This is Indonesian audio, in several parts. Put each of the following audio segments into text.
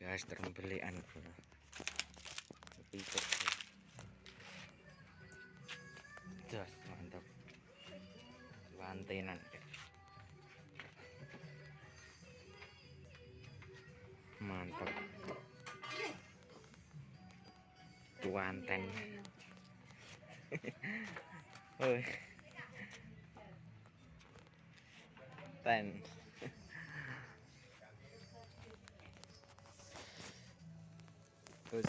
guys, terpilihan bro. Pitik jos mantap lantenan mantap tuanten. Oi ten terus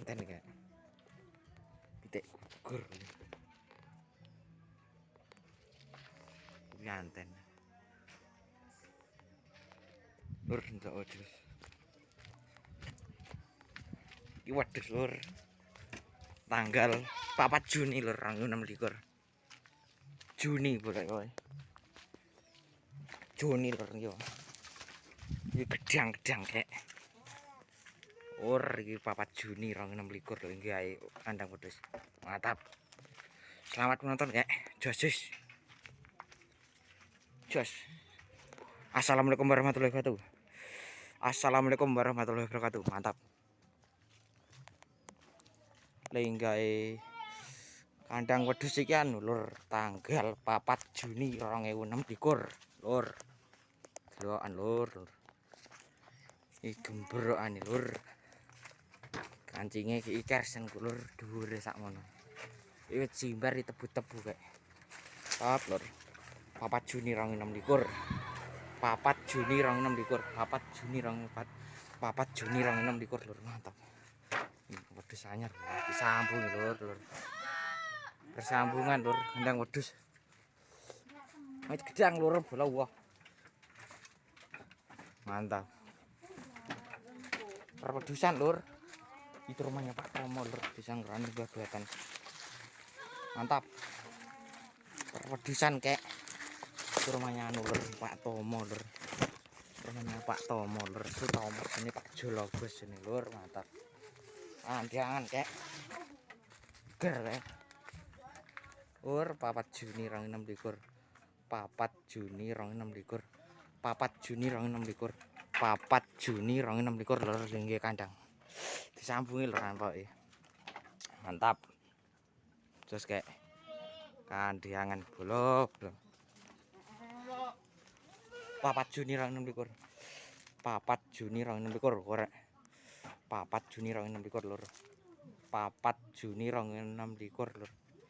ten kayak pitik gugur nganten lur ndak odus iki wedhus lur tanggal 4 Juni lur 2026 Juni boleh kowe Juni lur yo iki gedang-gedang kek iki 4 Juni 2026 lho iki ae kandang wedhus mantap. Selamat menonton kek jos. Assalamualaikum warahmatullahi wabarakatuh. Assalamualaikum warahmatullahi wabarakatuh. Mantap. Lenggae kandang wedhus iki anu lur tanggal 4 Juni 2026 lur. Delokan lur. Iki gembrokane lur. Kancinge iki kersen lur dhuwure sakmono. Iki jimbar ditebu-tebu kek. Top lur. 4 Juni 2026. 4 Juni 2026. 4 Juni 2026 lur mantap. Wedhus anyar disambung lur. Bersambungan lur kandang wedhus. Wis gedang lur bola wah. Mantap. Perwedusan lur. Itu rumahnya Pak Tomo lur di Sanggeran Babatan. Mantap. Perwedusan kek. Itu rumahnya anu lur Pak Tomo lur. Rumahnya Pak Tomo lur. Itu Tomo ini Pak Jologos ini lur mantap. Jangan kek. Ger kek. Lur 4 Juni 2026. 4 Juni 2026. 4 Juni 2026. 4 Juni 2026 lur nggih kandang. Disambungi lur nampoke. Mantap. Terus kek kandiangan bolo. 4 Juni 2026. 4 Juni 2026 korek. 4 Juni 2026 lur. 4 Juni 2026 lur.